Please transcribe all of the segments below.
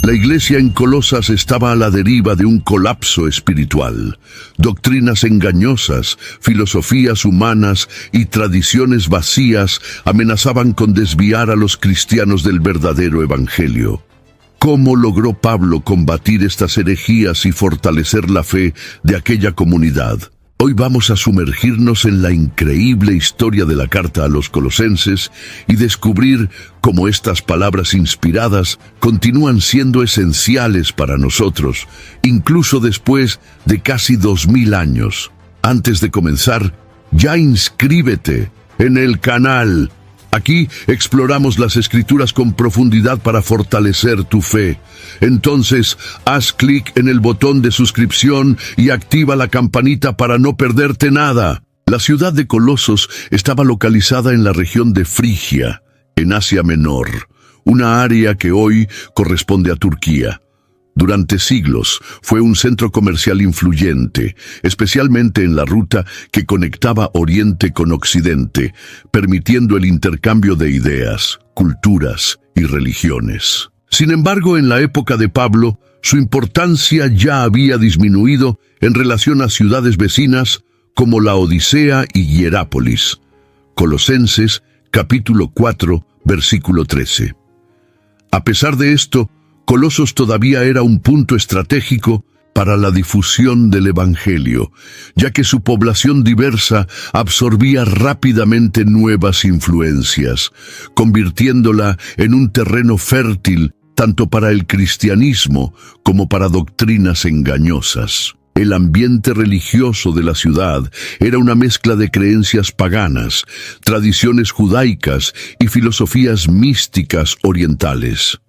La iglesia en Colosas estaba a la deriva de un colapso espiritual. Doctrinas engañosas, filosofías humanas y tradiciones vacías amenazaban con desviar a los cristianos del verdadero evangelio. ¿Cómo logró Pablo combatir estas herejías y fortalecer la fe de aquella comunidad? Hoy vamos a sumergirnos en la increíble historia de la carta a los Colosenses y descubrir cómo estas palabras inspiradas continúan siendo esenciales para nosotros, incluso después de casi 2000 años. Antes de comenzar, ya inscríbete en el canal. Aquí exploramos las Escrituras con profundidad para fortalecer tu fe. Entonces, haz clic en el botón de suscripción y activa la campanita para no perderte nada. La ciudad de Colosos estaba localizada en la región de Frigia, en Asia Menor, una área que hoy corresponde a Turquía. Durante siglos fue un centro comercial influyente, especialmente en la ruta que conectaba Oriente con Occidente, permitiendo el intercambio de ideas, culturas y religiones. Sin embargo, en la época de Pablo, su importancia ya había disminuido en relación a ciudades vecinas como la Odisea y Hierápolis. Colosenses, capítulo 4, versículo 13. A pesar de esto, Colosos todavía era un punto estratégico para la difusión del Evangelio, ya que su población diversa absorbía rápidamente nuevas influencias, convirtiéndola en un terreno fértil tanto para el cristianismo como para doctrinas engañosas. El ambiente religioso de la ciudad era una mezcla de creencias paganas, tradiciones judaicas y filosofías místicas orientales.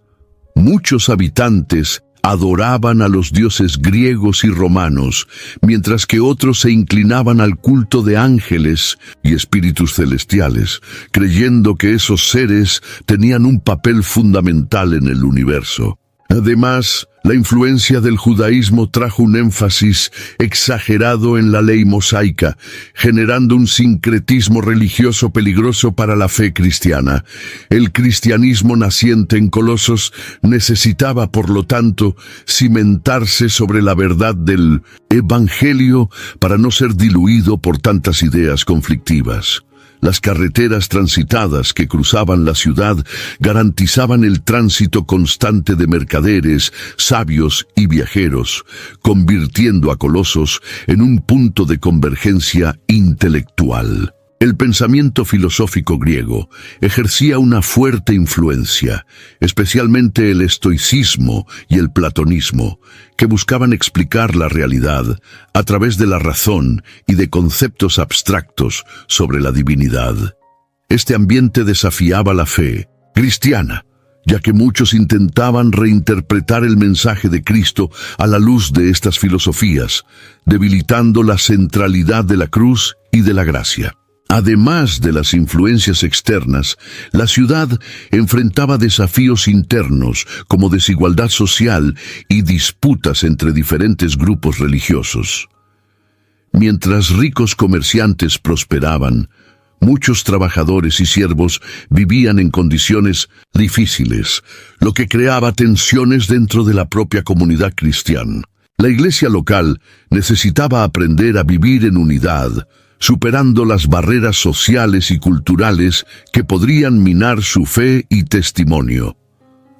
Muchos habitantes adoraban a los dioses griegos y romanos, mientras que otros se inclinaban al culto de ángeles y espíritus celestiales, creyendo que esos seres tenían un papel fundamental en el universo. Además, la influencia del judaísmo trajo un énfasis exagerado en la ley mosaica, generando un sincretismo religioso peligroso para la fe cristiana. El cristianismo naciente en Colosos necesitaba, por lo tanto, cimentarse sobre la verdad del Evangelio para no ser diluido por tantas ideas conflictivas. Las carreteras transitadas que cruzaban la ciudad garantizaban el tránsito constante de mercaderes, sabios y viajeros, convirtiendo a Colosos en un punto de convergencia intelectual. El pensamiento filosófico griego ejercía una fuerte influencia, especialmente el estoicismo y el platonismo, que buscaban explicar la realidad a través de la razón y de conceptos abstractos sobre la divinidad. Este ambiente desafiaba la fe cristiana, ya que muchos intentaban reinterpretar el mensaje de Cristo a la luz de estas filosofías, debilitando la centralidad de la cruz y de la gracia. Además de las influencias externas, la ciudad enfrentaba desafíos internos como desigualdad social y disputas entre diferentes grupos religiosos. Mientras ricos comerciantes prosperaban, muchos trabajadores y siervos vivían en condiciones difíciles, lo que creaba tensiones dentro de la propia comunidad cristiana. La iglesia local necesitaba aprender a vivir en unidad, superando las barreras sociales y culturales que podrían minar su fe y testimonio.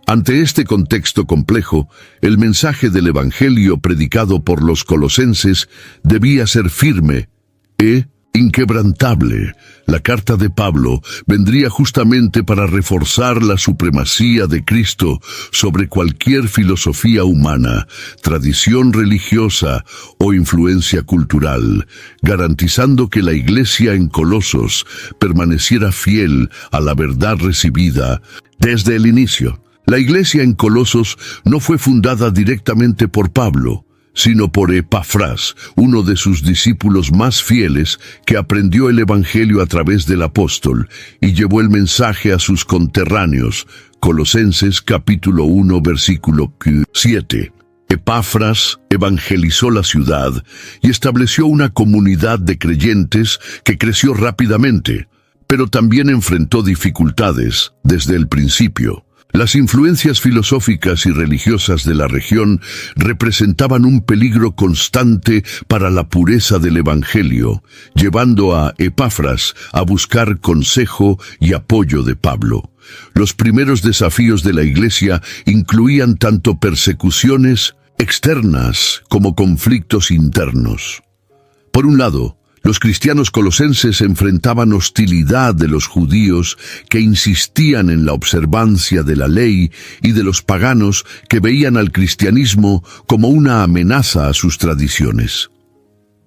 Ante este contexto complejo, el mensaje del Evangelio predicado por los colosenses debía ser firme e inquebrantable. La carta de Pablo vendría justamente para reforzar la supremacía de Cristo sobre cualquier filosofía humana, tradición religiosa o influencia cultural, garantizando que la iglesia en Colosos permaneciera fiel a la verdad recibida desde el inicio. La iglesia en Colosos no fue fundada directamente por Pablo, sino por Epafras, uno de sus discípulos más fieles que aprendió el Evangelio a través del apóstol y llevó el mensaje a sus conterráneos. Colosenses capítulo 1 versículo 7. Epafras evangelizó la ciudad y estableció una comunidad de creyentes que creció rápidamente, pero también enfrentó dificultades desde el principio. Las influencias filosóficas y religiosas de la región representaban un peligro constante para la pureza del Evangelio, llevando a Epafras a buscar consejo y apoyo de Pablo. Los primeros desafíos de la Iglesia incluían tanto persecuciones externas como conflictos internos. Por un lado, los cristianos colosenses enfrentaban hostilidad de los judíos que insistían en la observancia de la ley y de los paganos que veían al cristianismo como una amenaza a sus tradiciones.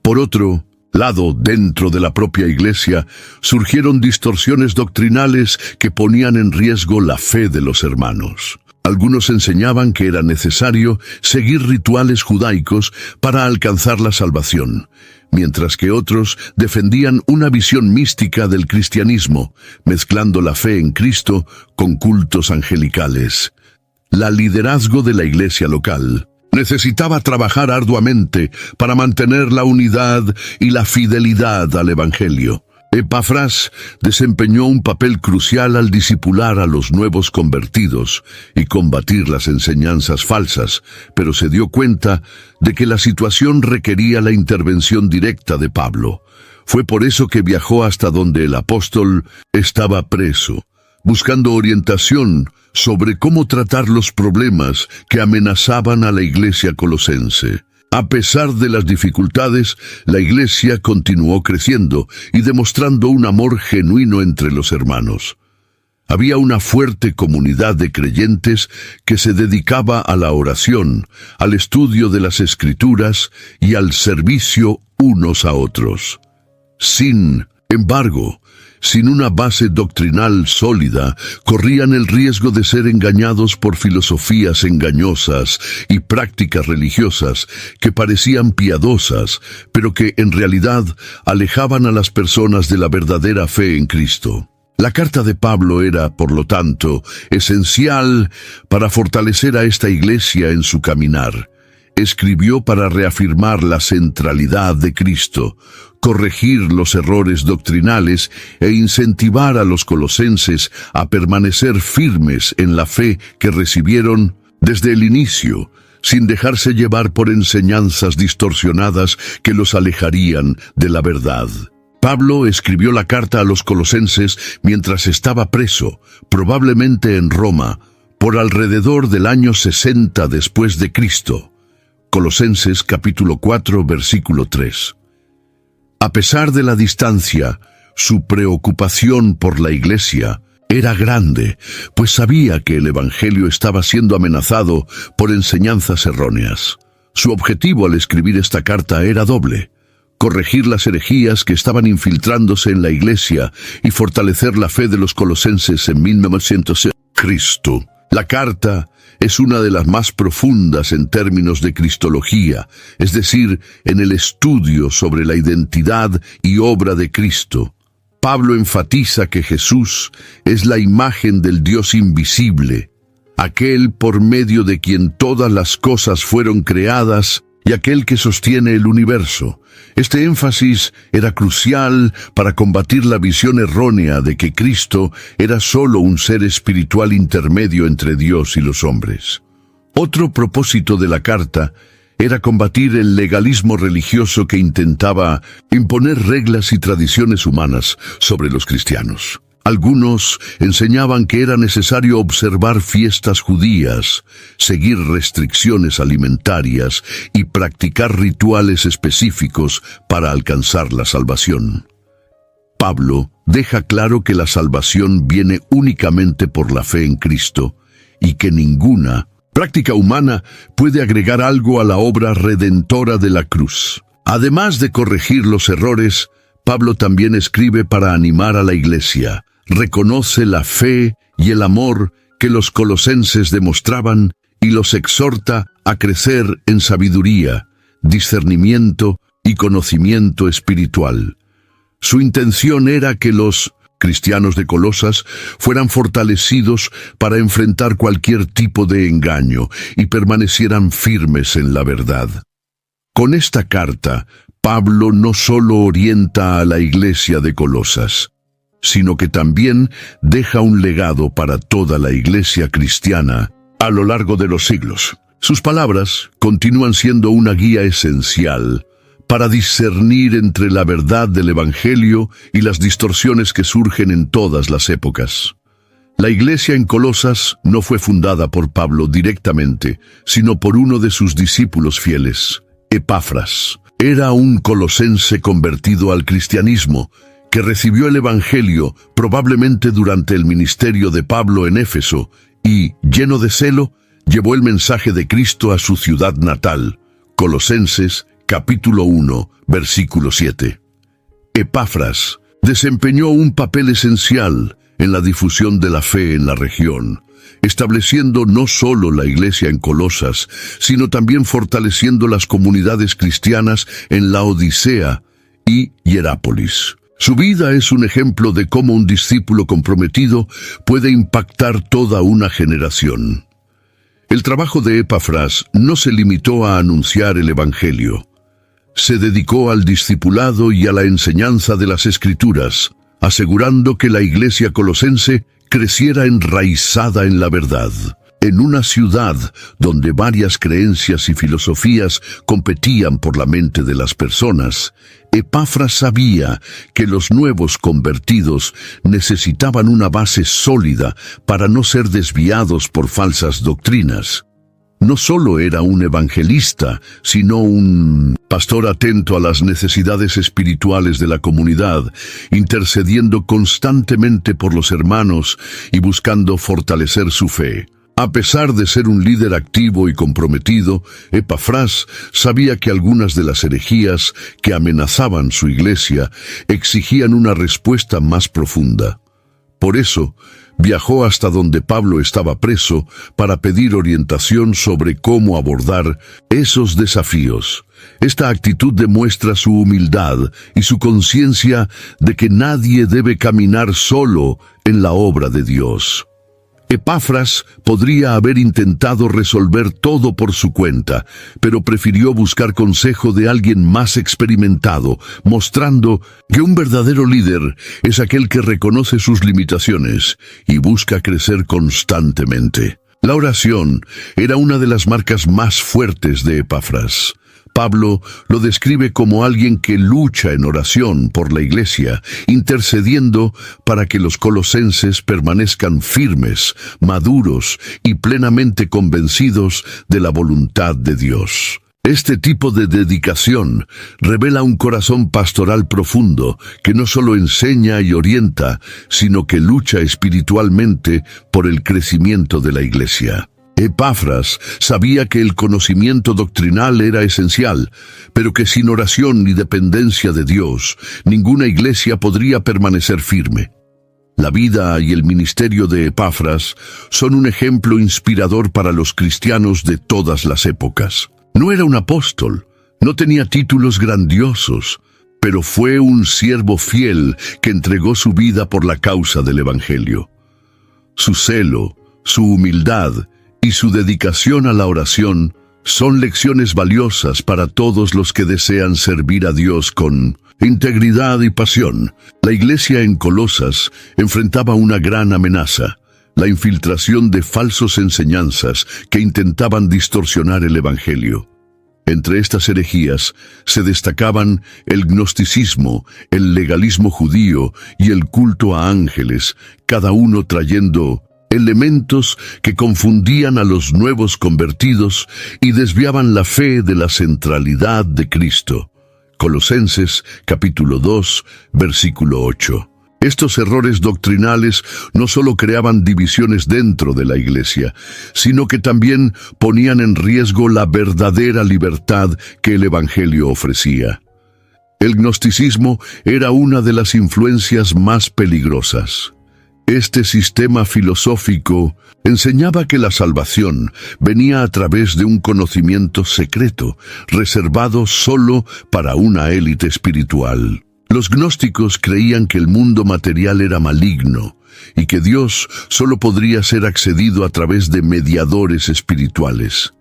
Por otro lado, dentro de la propia Iglesia, surgieron distorsiones doctrinales que ponían en riesgo la fe de los hermanos. Algunos enseñaban que era necesario seguir rituales judaicos para alcanzar la salvación, mientras que otros defendían una visión mística del cristianismo, mezclando la fe en Cristo con cultos angelicales. La liderazgo de la iglesia local necesitaba trabajar arduamente para mantener la unidad y la fidelidad al Evangelio. Epafras desempeñó un papel crucial al discipular a los nuevos convertidos y combatir las enseñanzas falsas, pero se dio cuenta de que la situación requería la intervención directa de Pablo. Fue por eso que viajó hasta donde el apóstol estaba preso, buscando orientación sobre cómo tratar los problemas que amenazaban a la iglesia colosense. A pesar de las dificultades, la iglesia continuó creciendo y demostrando un amor genuino entre los hermanos. Había una fuerte comunidad de creyentes que se dedicaba a la oración, al estudio de las Escrituras y al servicio unos a otros. Sin embargo, sin una base doctrinal sólida, corrían el riesgo de ser engañados por filosofías engañosas y prácticas religiosas que parecían piadosas, pero que en realidad alejaban a las personas de la verdadera fe en Cristo. La carta de Pablo era, por lo tanto, esencial para fortalecer a esta iglesia en su caminar. Escribió para reafirmar la centralidad de Cristo, corregir los errores doctrinales e incentivar a los colosenses a permanecer firmes en la fe que recibieron desde el inicio, sin dejarse llevar por enseñanzas distorsionadas que los alejarían de la verdad. Pablo escribió la carta a los colosenses mientras estaba preso, probablemente en Roma, por alrededor del año 60 después de Cristo. Colosenses capítulo 4, versículo 3. A pesar de la distancia, su preocupación por la iglesia era grande, pues sabía que el Evangelio estaba siendo amenazado por enseñanzas erróneas. Su objetivo al escribir esta carta era doble: corregir las herejías que estaban infiltrándose en la iglesia y fortalecer la fe de los colosenses en 1900 Cristo. La carta es una de las más profundas en términos de cristología, es decir, en el estudio sobre la identidad y obra de Cristo. Pablo enfatiza que Jesús es la imagen del Dios invisible, aquel por medio de quien todas las cosas fueron creadas y aquel que sostiene el universo. Este énfasis era crucial para combatir la visión errónea de que Cristo era solo un ser espiritual intermedio entre Dios y los hombres. Otro propósito de la carta era combatir el legalismo religioso que intentaba imponer reglas y tradiciones humanas sobre los cristianos. Algunos enseñaban que era necesario observar fiestas judías, seguir restricciones alimentarias y practicar rituales específicos para alcanzar la salvación. Pablo deja claro que la salvación viene únicamente por la fe en Cristo y que ninguna práctica humana puede agregar algo a la obra redentora de la cruz. Además de corregir los errores, Pablo también escribe para animar a la iglesia. Reconoce la fe y el amor que los colosenses demostraban y los exhorta a crecer en sabiduría, discernimiento y conocimiento espiritual. Su intención era que los cristianos de Colosas fueran fortalecidos para enfrentar cualquier tipo de engaño y permanecieran firmes en la verdad. Con esta carta, Pablo no solo orienta a la iglesia de Colosas, sino que también deja un legado para toda la Iglesia cristiana a lo largo de los siglos. Sus palabras continúan siendo una guía esencial para discernir entre la verdad del Evangelio y las distorsiones que surgen en todas las épocas. La iglesia en Colosas no fue fundada por Pablo directamente, sino por uno de sus discípulos fieles, Epafras. Era un colosense convertido al cristianismo, que recibió el Evangelio probablemente durante el ministerio de Pablo en Éfeso y, lleno de celo, llevó el mensaje de Cristo a su ciudad natal. Colosenses, capítulo 1, versículo 7. Epafras desempeñó un papel esencial en la difusión de la fe en la región, estableciendo no solo la iglesia en Colosas, sino también fortaleciendo las comunidades cristianas en Laodicea y Hierápolis. Su vida es un ejemplo de cómo un discípulo comprometido puede impactar toda una generación. El trabajo de Epafras no se limitó a anunciar el Evangelio. Se dedicó al discipulado y a la enseñanza de las Escrituras, asegurando que la iglesia colosense creciera enraizada en la verdad. En una ciudad donde varias creencias y filosofías competían por la mente de las personas, Epafras sabía que los nuevos convertidos necesitaban una base sólida para no ser desviados por falsas doctrinas. No solo era un evangelista, sino un pastor atento a las necesidades espirituales de la comunidad, intercediendo constantemente por los hermanos y buscando fortalecer su fe. A pesar de ser un líder activo y comprometido, Epafras sabía que algunas de las herejías que amenazaban su iglesia exigían una respuesta más profunda. Por eso, viajó hasta donde Pablo estaba preso para pedir orientación sobre cómo abordar esos desafíos. Esta actitud demuestra su humildad y su conciencia de que nadie debe caminar solo en la obra de Dios. Epafras podría haber intentado resolver todo por su cuenta, pero prefirió buscar consejo de alguien más experimentado, mostrando que un verdadero líder es aquel que reconoce sus limitaciones y busca crecer constantemente. La oración era una de las marcas más fuertes de Epafras. Pablo lo describe como alguien que lucha en oración por la iglesia, intercediendo para que los colosenses permanezcan firmes, maduros y plenamente convencidos de la voluntad de Dios. Este tipo de dedicación revela un corazón pastoral profundo que no solo enseña y orienta, sino que lucha espiritualmente por el crecimiento de la iglesia. Epafras sabía que el conocimiento doctrinal era esencial, pero que sin oración y dependencia de Dios, ninguna iglesia podría permanecer firme. La vida y el ministerio de Epafras son un ejemplo inspirador para los cristianos de todas las épocas. No era un apóstol, no tenía títulos grandiosos, pero fue un siervo fiel que entregó su vida por la causa del Evangelio. Su celo, su humildad y su dedicación a la oración son lecciones valiosas para todos los que desean servir a Dios con integridad y pasión. La iglesia en Colosas enfrentaba una gran amenaza: la infiltración de falsas enseñanzas que intentaban distorsionar el Evangelio. Entre estas herejías se destacaban el gnosticismo, el legalismo judío y el culto a ángeles, cada uno trayendo elementos que confundían a los nuevos convertidos y desviaban la fe de la centralidad de Cristo. Colosenses, capítulo 2, versículo 8. Estos errores doctrinales no solo creaban divisiones dentro de la iglesia, sino que también ponían en riesgo la verdadera libertad que el Evangelio ofrecía. El gnosticismo era una de las influencias más peligrosas. Este sistema filosófico enseñaba que la salvación venía a través de un conocimiento secreto, reservado solo para una élite espiritual. Los gnósticos creían que el mundo material era maligno y que Dios solo podría ser accedido a través de mediadores espirituales.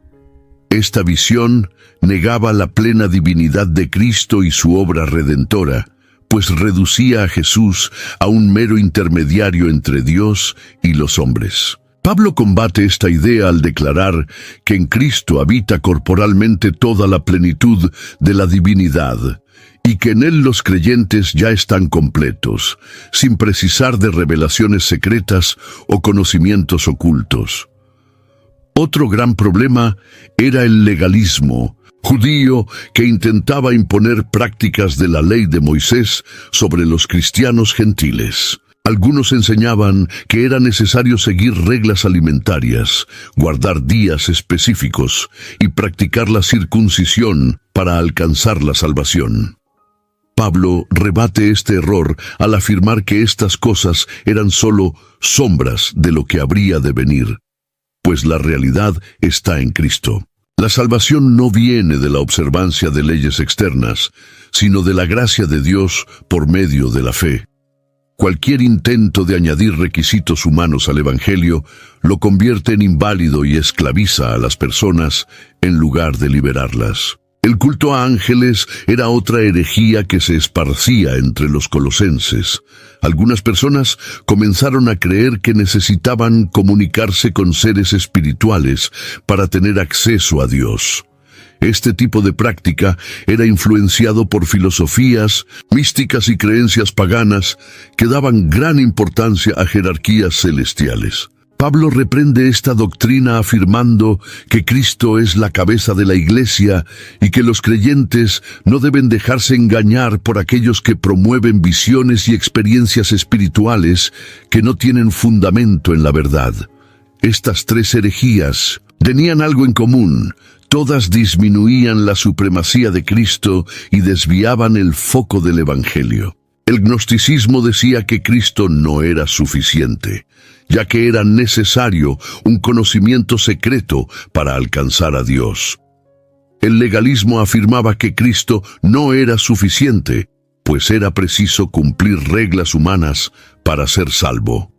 Esta visión negaba la plena divinidad de Cristo y su obra redentora, pues reducía a Jesús a un mero intermediario entre Dios y los hombres. Pablo combate esta idea al declarar que en Cristo habita corporalmente toda la plenitud de la divinidad, y que en él los creyentes ya están completos, sin precisar de revelaciones secretas o conocimientos ocultos. Otro gran problema era el legalismo judío que intentaba imponer prácticas de la ley de Moisés sobre los cristianos gentiles. Algunos enseñaban que era necesario seguir reglas alimentarias, guardar días específicos y practicar la circuncisión para alcanzar la salvación. Pablo rebate este error al afirmar que estas cosas eran solo sombras de lo que habría de venir, pues la realidad está en Cristo. La salvación no viene de la observancia de leyes externas, sino de la gracia de Dios por medio de la fe. Cualquier intento de añadir requisitos humanos al Evangelio lo convierte en inválido y esclaviza a las personas en lugar de liberarlas. El culto a ángeles era otra herejía que se esparcía entre los colosenses. Algunas personas comenzaron a creer que necesitaban comunicarse con seres espirituales para tener acceso a Dios. Este tipo de práctica era influenciado por filosofías místicas y creencias paganas que daban gran importancia a jerarquías celestiales. Pablo reprende esta doctrina afirmando que Cristo es la cabeza de la Iglesia y que los creyentes no deben dejarse engañar por aquellos que promueven visiones y experiencias espirituales que no tienen fundamento en la verdad. Estas tres herejías tenían algo en común. Todas disminuían la supremacía de Cristo y desviaban el foco del Evangelio. El gnosticismo decía que Cristo no era suficiente, ya que era necesario un conocimiento secreto para alcanzar a Dios. El legalismo afirmaba que Cristo no era suficiente, pues era preciso cumplir reglas humanas para ser salvo.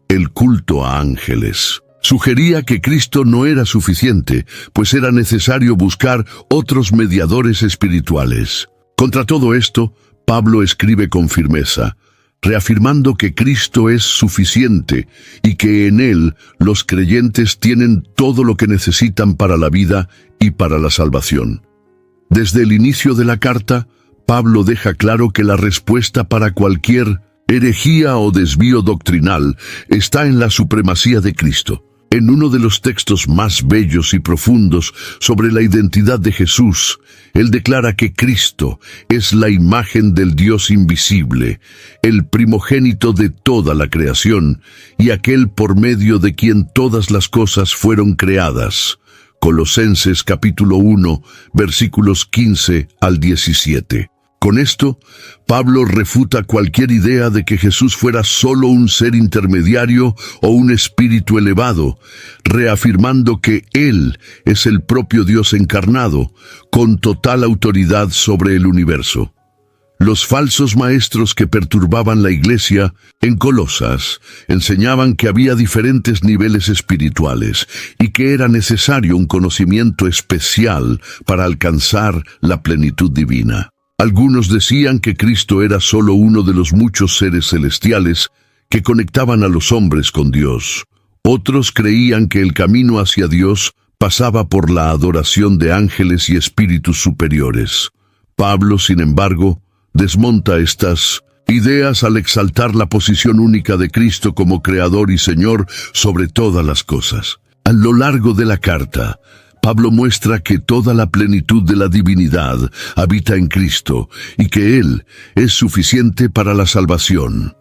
El culto a ángeles sugería que Cristo no era suficiente, pues era necesario buscar otros mediadores espirituales. Contra todo esto, Pablo escribe con firmeza, reafirmando que Cristo es suficiente y que en Él los creyentes tienen todo lo que necesitan para la vida y para la salvación. Desde el inicio de la carta, Pablo deja claro que la respuesta para cualquier herejía o desvío doctrinal está en la supremacía de Cristo. En uno de los textos más bellos y profundos sobre la identidad de Jesús, él declara que Cristo es la imagen del Dios invisible, el primogénito de toda la creación, y aquel por medio de quien todas las cosas fueron creadas. Colosenses capítulo 1, versículos 15 al 17. Con esto, Pablo refuta cualquier idea de que Jesús fuera solo un ser intermediario o un espíritu elevado, reafirmando que Él es el propio Dios encarnado, con total autoridad sobre el universo. Los falsos maestros que perturbaban la iglesia en Colosas enseñaban que había diferentes niveles espirituales y que era necesario un conocimiento especial para alcanzar la plenitud divina. Algunos decían que Cristo era solo uno de los muchos seres celestiales que conectaban a los hombres con Dios. Otros creían que el camino hacia Dios pasaba por la adoración de ángeles y espíritus superiores. Pablo, sin embargo, desmonta estas ideas al exaltar la posición única de Cristo como Creador y Señor sobre todas las cosas. A lo largo de la carta, Pablo muestra que toda la plenitud de la divinidad habita en Cristo y que Él es suficiente para la salvación.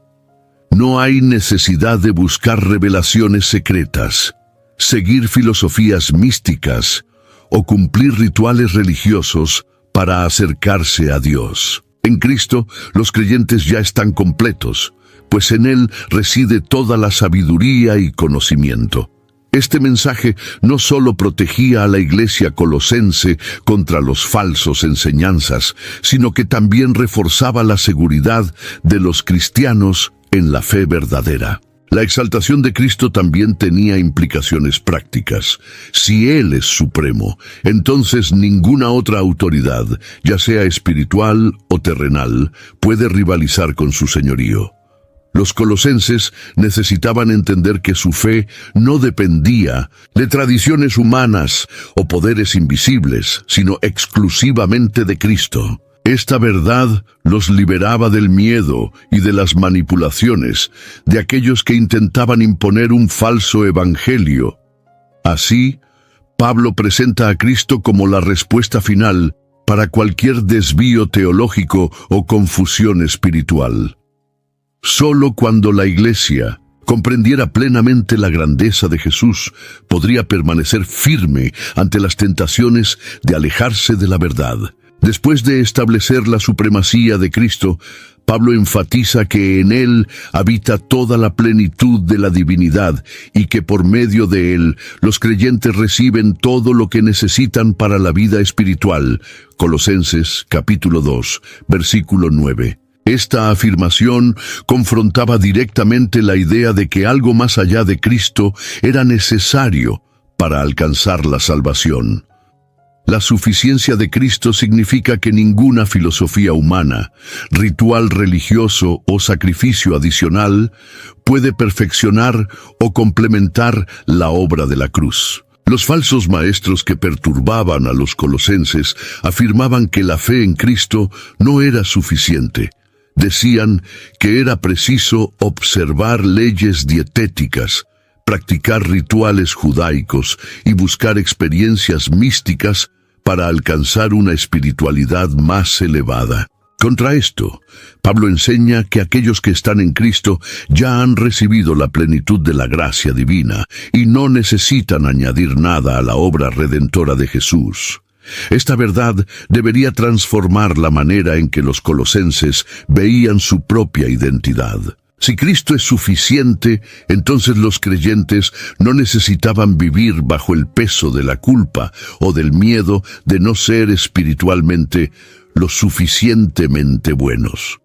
No hay necesidad de buscar revelaciones secretas, seguir filosofías místicas o cumplir rituales religiosos para acercarse a Dios. En Cristo, los creyentes ya están completos, pues en Él reside toda la sabiduría y conocimiento. Este mensaje no solo protegía a la iglesia colosense contra los falsos enseñanzas, sino que también reforzaba la seguridad de los cristianos en la fe verdadera. La exaltación de Cristo también tenía implicaciones prácticas. Si Él es supremo, entonces ninguna otra autoridad, ya sea espiritual o terrenal, puede rivalizar con su señorío. Los colosenses necesitaban entender que su fe no dependía de tradiciones humanas o poderes invisibles, sino exclusivamente de Cristo. Esta verdad los liberaba del miedo y de las manipulaciones de aquellos que intentaban imponer un falso evangelio. Así, Pablo presenta a Cristo como la respuesta final para cualquier desvío teológico o confusión espiritual. Solo cuando la Iglesia comprendiera plenamente la grandeza de Jesús, podría permanecer firme ante las tentaciones de alejarse de la verdad. Después de establecer la supremacía de Cristo, Pablo enfatiza que en Él habita toda la plenitud de la divinidad y que por medio de Él los creyentes reciben todo lo que necesitan para la vida espiritual. Colosenses capítulo 2, versículo 9. Esta afirmación confrontaba directamente la idea de que algo más allá de Cristo era necesario para alcanzar la salvación. La suficiencia de Cristo significa que ninguna filosofía humana, ritual religioso o sacrificio adicional puede perfeccionar o complementar la obra de la cruz. Los falsos maestros que perturbaban a los colosenses afirmaban que la fe en Cristo no era suficiente. Decían que era preciso observar leyes dietéticas, practicar rituales judaicos y buscar experiencias místicas para alcanzar una espiritualidad más elevada. Contra esto, Pablo enseña que aquellos que están en Cristo ya han recibido la plenitud de la gracia divina y no necesitan añadir nada a la obra redentora de Jesús. Esta verdad debería transformar la manera en que los colosenses veían su propia identidad. Si Cristo es suficiente, entonces los creyentes no necesitaban vivir bajo el peso de la culpa o del miedo de no ser espiritualmente lo suficientemente buenos.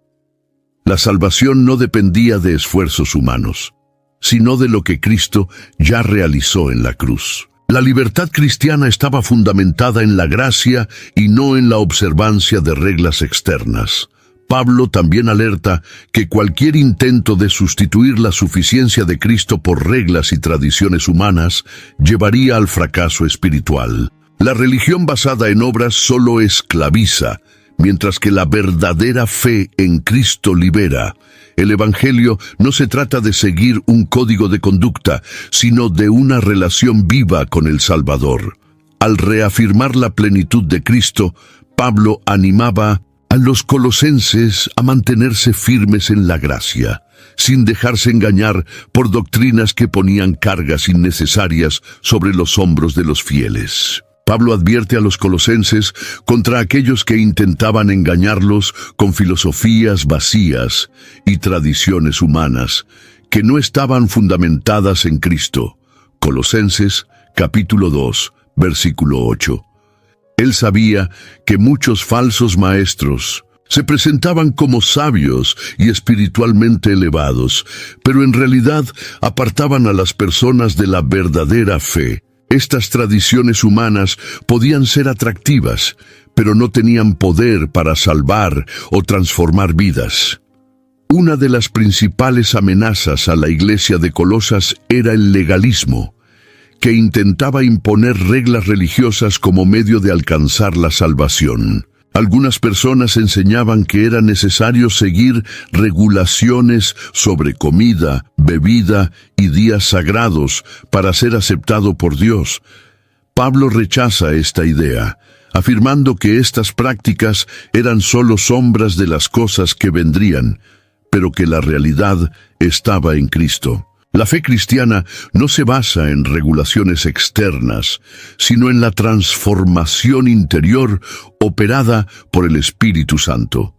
La salvación no dependía de esfuerzos humanos, sino de lo que Cristo ya realizó en la cruz. La libertad cristiana estaba fundamentada en la gracia y no en la observancia de reglas externas. Pablo también alerta que cualquier intento de sustituir la suficiencia de Cristo por reglas y tradiciones humanas llevaría al fracaso espiritual. La religión basada en obras solo esclaviza, mientras que la verdadera fe en Cristo libera. El Evangelio no se trata de seguir un código de conducta, sino de una relación viva con el Salvador. Al reafirmar la plenitud de Cristo, Pablo animaba a los colosenses a mantenerse firmes en la gracia, sin dejarse engañar por doctrinas que ponían cargas innecesarias sobre los hombros de los fieles. Pablo advierte a los colosenses contra aquellos que intentaban engañarlos con filosofías vacías y tradiciones humanas que no estaban fundamentadas en Cristo. Colosenses capítulo 2, versículo 8. Él sabía que muchos falsos maestros se presentaban como sabios y espiritualmente elevados, pero en realidad apartaban a las personas de la verdadera fe. Estas tradiciones humanas podían ser atractivas, pero no tenían poder para salvar o transformar vidas. Una de las principales amenazas a la iglesia de Colosas era el legalismo, que intentaba imponer reglas religiosas como medio de alcanzar la salvación. Algunas personas enseñaban que era necesario seguir regulaciones sobre comida, bebida y días sagrados para ser aceptado por Dios. Pablo rechaza esta idea, afirmando que estas prácticas eran solo sombras de las cosas que vendrían, pero que la realidad estaba en Cristo. La fe cristiana no se basa en regulaciones externas, sino en la transformación interior operada por el Espíritu Santo.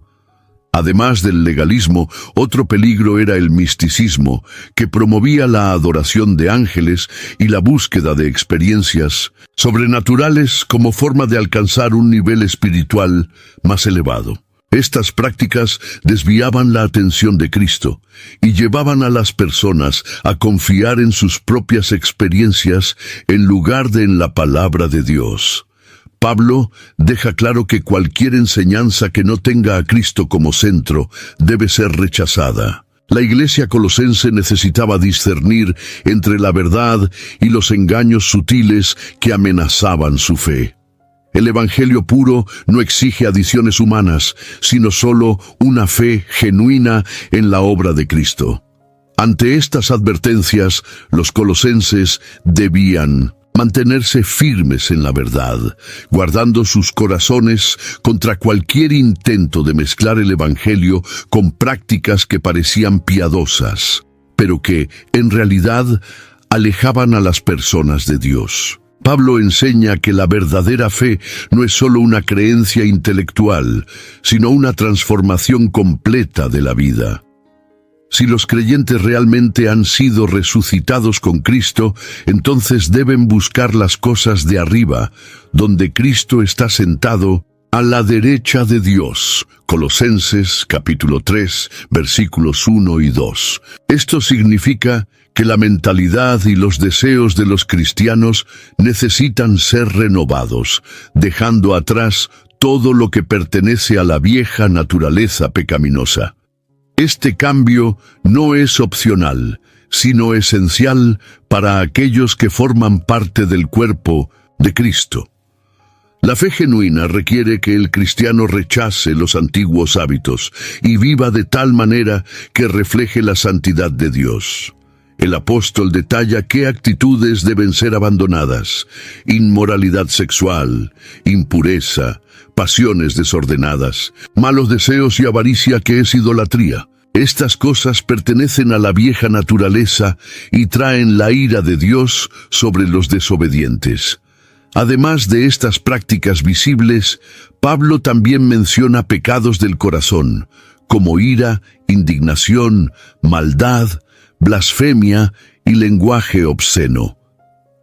Además del legalismo, otro peligro era el misticismo, que promovía la adoración de ángeles y la búsqueda de experiencias sobrenaturales como forma de alcanzar un nivel espiritual más elevado. Estas prácticas desviaban la atención de Cristo y llevaban a las personas a confiar en sus propias experiencias en lugar de en la palabra de Dios. Pablo deja claro que cualquier enseñanza que no tenga a Cristo como centro debe ser rechazada. La iglesia colosense necesitaba discernir entre la verdad y los engaños sutiles que amenazaban su fe. El evangelio puro no exige adiciones humanas, sino solo una fe genuina en la obra de Cristo. Ante estas advertencias, los colosenses debían mantenerse firmes en la verdad, guardando sus corazones contra cualquier intento de mezclar el evangelio con prácticas que parecían piadosas, pero que, en realidad, alejaban a las personas de Dios. Pablo enseña que la verdadera fe no es solo una creencia intelectual, sino una transformación completa de la vida. Si los creyentes realmente han sido resucitados con Cristo, entonces deben buscar las cosas de arriba, donde Cristo está sentado a la derecha de Dios. Colosenses capítulo 3, versículos 1 y 2. Esto significa que la mentalidad y los deseos de los cristianos necesitan ser renovados, dejando atrás todo lo que pertenece a la vieja naturaleza pecaminosa. Este cambio no es opcional, sino esencial para aquellos que forman parte del cuerpo de Cristo. La fe genuina requiere que el cristiano rechace los antiguos hábitos y viva de tal manera que refleje la santidad de Dios. El apóstol detalla qué actitudes deben ser abandonadas: inmoralidad sexual, impureza, pasiones desordenadas, malos deseos y avaricia, que es idolatría. Estas cosas pertenecen a la vieja naturaleza y traen la ira de Dios sobre los desobedientes. Además de estas prácticas visibles, Pablo también menciona pecados del corazón, como ira, indignación, maldad, blasfemia y lenguaje obsceno.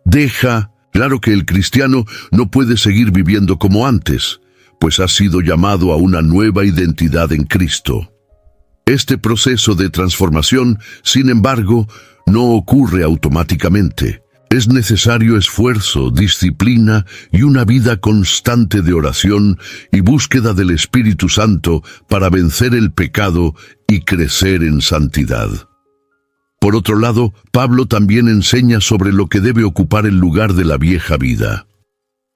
Deja claro que el cristiano no puede seguir viviendo como antes, pues ha sido llamado a una nueva identidad en Cristo. Este proceso de transformación, sin embargo, no ocurre automáticamente. Es necesario esfuerzo, disciplina y una vida constante de oración y búsqueda del Espíritu Santo para vencer el pecado y crecer en santidad. Por otro lado, Pablo también enseña sobre lo que debe ocupar el lugar de la vieja vida.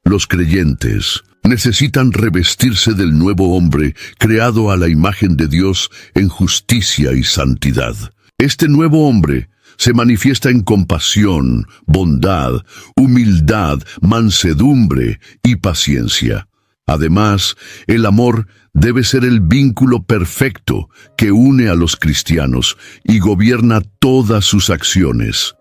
Los creyentes necesitan revestirse del nuevo hombre, creado a la imagen de Dios en justicia y santidad. Este nuevo hombre se manifiesta en compasión, bondad, humildad, mansedumbre y paciencia. Además, el amor debe ser el vínculo perfecto que une a los cristianos y gobierna todas sus acciones.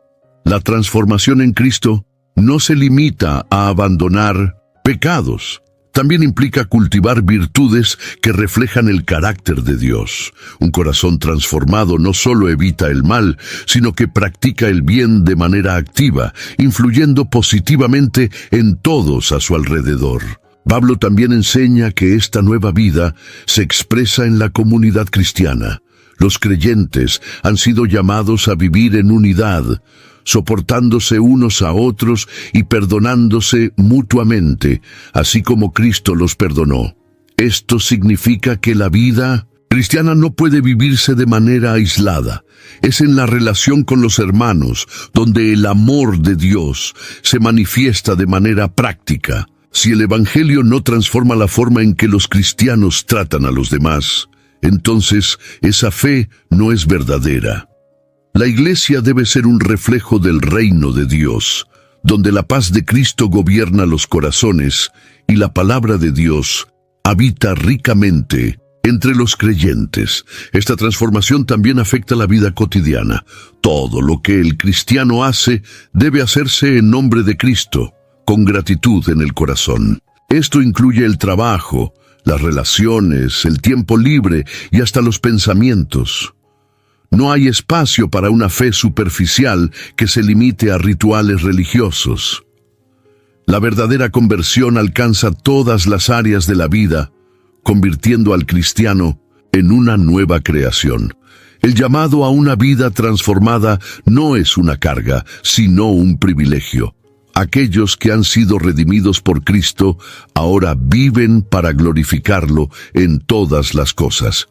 La transformación en Cristo no se limita a abandonar pecados. También implica cultivar virtudes que reflejan el carácter de Dios. Un corazón transformado no solo evita el mal, sino que practica el bien de manera activa, influyendo positivamente en todos a su alrededor. Pablo también enseña que esta nueva vida se expresa en la comunidad cristiana. Los creyentes han sido llamados a vivir en unidad, soportándose unos a otros y perdonándose mutuamente, así como Cristo los perdonó. Esto significa que la vida cristiana no puede vivirse de manera aislada. Es en la relación con los hermanos donde el amor de Dios se manifiesta de manera práctica. Si el Evangelio no transforma la forma en que los cristianos tratan a los demás, entonces esa fe no es verdadera. La Iglesia debe ser un reflejo del reino de Dios, donde la paz de Cristo gobierna los corazones y la palabra de Dios habita ricamente entre los creyentes. Esta transformación también afecta la vida cotidiana. Todo lo que el cristiano hace debe hacerse en nombre de Cristo, con gratitud en el corazón. Esto incluye el trabajo, las relaciones, el tiempo libre y hasta los pensamientos. No hay espacio para una fe superficial que se limite a rituales religiosos. La verdadera conversión alcanza todas las áreas de la vida, convirtiendo al cristiano en una nueva creación. El llamado a una vida transformada no es una carga, sino un privilegio. Aquellos que han sido redimidos por Cristo ahora viven para glorificarlo en todas las cosas.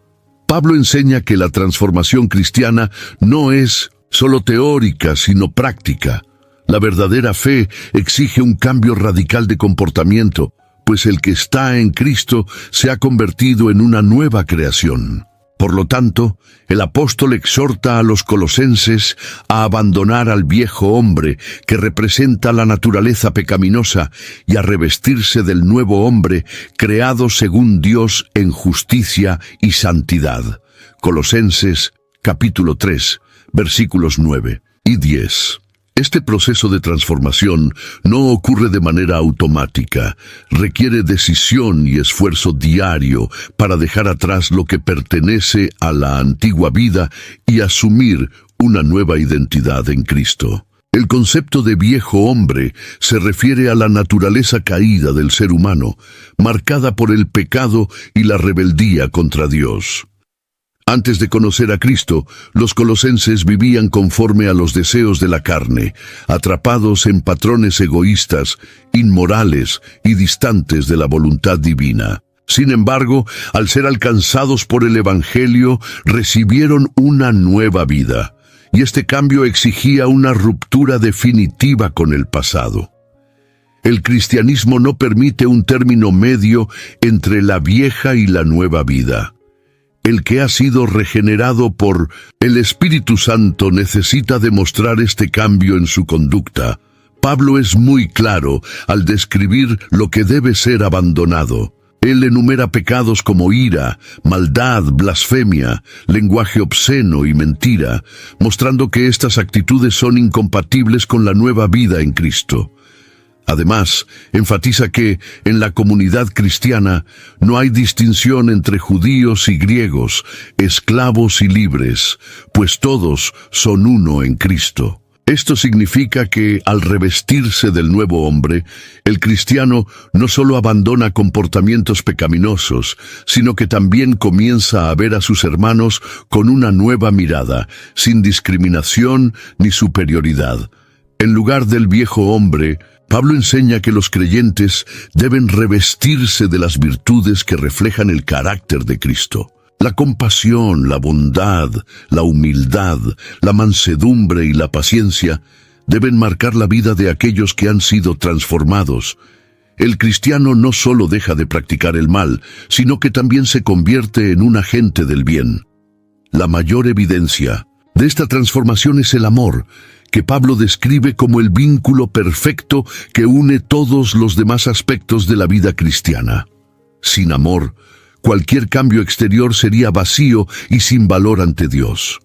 Pablo enseña que la transformación cristiana no es solo teórica, sino práctica. La verdadera fe exige un cambio radical de comportamiento, pues el que está en Cristo se ha convertido en una nueva creación. Por lo tanto, el apóstol exhorta a los colosenses a abandonar al viejo hombre, que representa la naturaleza pecaminosa, y a revestirse del nuevo hombre, creado según Dios en justicia y santidad. Colosenses, capítulo 3, versículos 9 y 10. Este proceso de transformación no ocurre de manera automática, requiere decisión y esfuerzo diario para dejar atrás lo que pertenece a la antigua vida y asumir una nueva identidad en Cristo. El concepto de viejo hombre se refiere a la naturaleza caída del ser humano, marcada por el pecado y la rebeldía contra Dios. Antes de conocer a Cristo, los colosenses vivían conforme a los deseos de la carne, atrapados en patrones egoístas, inmorales y distantes de la voluntad divina. Sin embargo, al ser alcanzados por el Evangelio, recibieron una nueva vida, y este cambio exigía una ruptura definitiva con el pasado. El cristianismo no permite un término medio entre la vieja y la nueva vida. El que ha sido regenerado por el Espíritu Santo necesita demostrar este cambio en su conducta. Pablo es muy claro al describir lo que debe ser abandonado. Él enumera pecados como ira, maldad, blasfemia, lenguaje obsceno y mentira, mostrando que estas actitudes son incompatibles con la nueva vida en Cristo. Además, enfatiza que en la comunidad cristiana no hay distinción entre judíos y griegos, esclavos y libres, pues todos son uno en Cristo. Esto significa que, al revestirse del nuevo hombre, el cristiano no solo abandona comportamientos pecaminosos, sino que también comienza a ver a sus hermanos con una nueva mirada, sin discriminación ni superioridad. En lugar del viejo hombre, Pablo enseña que los creyentes deben revestirse de las virtudes que reflejan el carácter de Cristo. La compasión, la bondad, la humildad, la mansedumbre y la paciencia deben marcar la vida de aquellos que han sido transformados. El cristiano no solo deja de practicar el mal, sino que también se convierte en un agente del bien. La mayor evidencia de esta transformación es el amor, que Pablo describe como el vínculo perfecto que une todos los demás aspectos de la vida cristiana. Sin amor, cualquier cambio exterior sería vacío y sin valor ante Dios.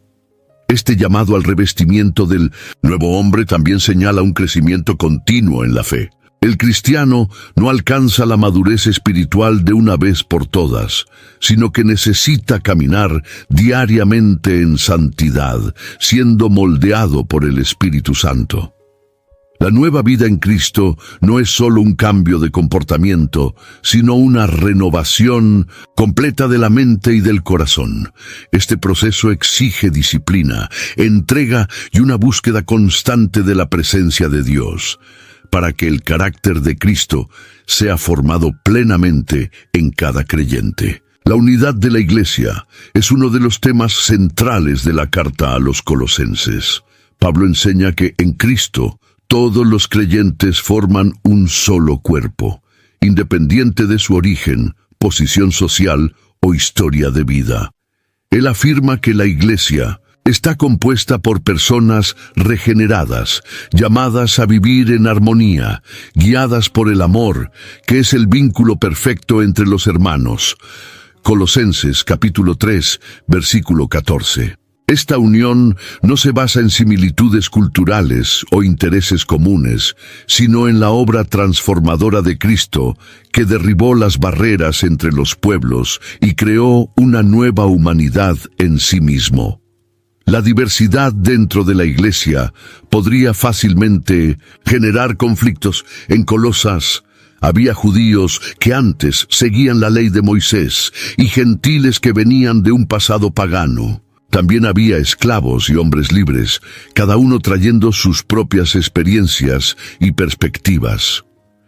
Este llamado al revestimiento del nuevo hombre también señala un crecimiento continuo en la fe. El cristiano no alcanza la madurez espiritual de una vez por todas, sino que necesita caminar diariamente en santidad, siendo moldeado por el Espíritu Santo. La nueva vida en Cristo no es solo un cambio de comportamiento, sino una renovación completa de la mente y del corazón. Este proceso exige disciplina, entrega y una búsqueda constante de la presencia de Dios, para que el carácter de Cristo sea formado plenamente en cada creyente. La unidad de la Iglesia es uno de los temas centrales de la carta a los colosenses. Pablo enseña que en Cristo todos los creyentes forman un solo cuerpo, independiente de su origen, posición social o historia de vida. Él afirma que la Iglesia está compuesta por personas regeneradas, llamadas a vivir en armonía, guiadas por el amor, que es el vínculo perfecto entre los hermanos. Colosenses capítulo 3, versículo 14. Esta unión no se basa en similitudes culturales o intereses comunes, sino en la obra transformadora de Cristo, que derribó las barreras entre los pueblos y creó una nueva humanidad en sí mismo. La diversidad dentro de la Iglesia podría fácilmente generar conflictos. En Colosas Había judíos que antes seguían la ley de Moisés y gentiles que venían de un pasado pagano. También había esclavos y hombres libres, cada uno trayendo sus propias experiencias y perspectivas.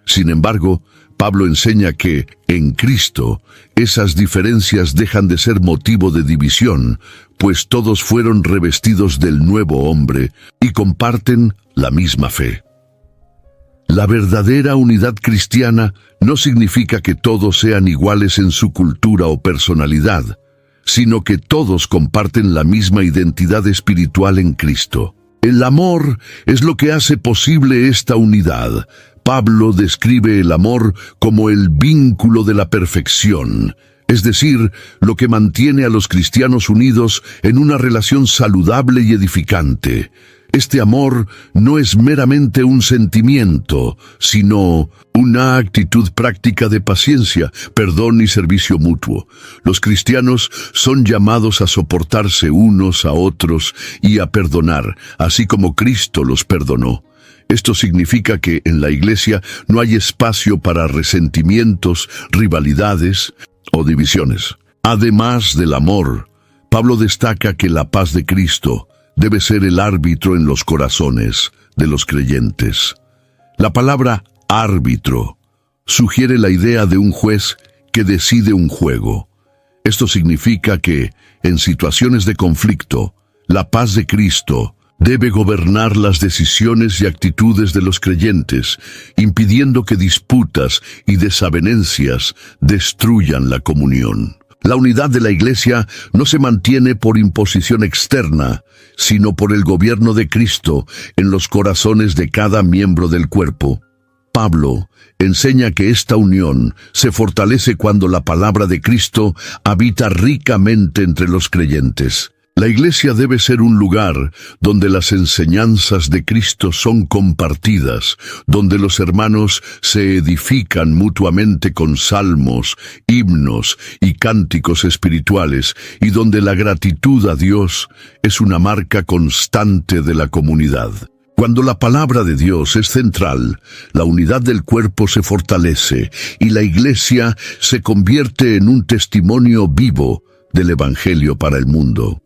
Sin embargo, Pablo enseña que, en Cristo, esas diferencias dejan de ser motivo de división, pues todos fueron revestidos del nuevo hombre y comparten la misma fe. La verdadera unidad cristiana no significa que todos sean iguales en su cultura o personalidad, sino que todos comparten la misma identidad espiritual en Cristo. El amor es lo que hace posible esta unidad. Pablo describe el amor como el vínculo de la perfección, es decir, lo que mantiene a los cristianos unidos en una relación saludable y edificante. Este amor no es meramente un sentimiento, sino una actitud práctica de paciencia, perdón y servicio mutuo. Los cristianos son llamados a soportarse unos a otros y a perdonar, así como Cristo los perdonó. Esto significa que en la iglesia no hay espacio para resentimientos, rivalidades o divisiones. Además del amor, Pablo destaca que la paz de Cristo debe ser el árbitro en los corazones de los creyentes. La palabra árbitro sugiere la idea de un juez que decide un juego. Esto significa que, en situaciones de conflicto, la paz de Cristo debe gobernar las decisiones y actitudes de los creyentes, impidiendo que disputas y desavenencias destruyan la comunión. La unidad de la Iglesia no se mantiene por imposición externa, sino por el gobierno de Cristo en los corazones de cada miembro del cuerpo. Pablo enseña que esta unión se fortalece cuando la palabra de Cristo habita ricamente entre los creyentes. La iglesia debe ser un lugar donde las enseñanzas de Cristo son compartidas, donde los hermanos se edifican mutuamente con salmos, himnos y cánticos espirituales, y donde la gratitud a Dios es una marca constante de la comunidad. Cuando la palabra de Dios es central, la unidad del cuerpo se fortalece y la iglesia se convierte en un testimonio vivo del Evangelio para el mundo.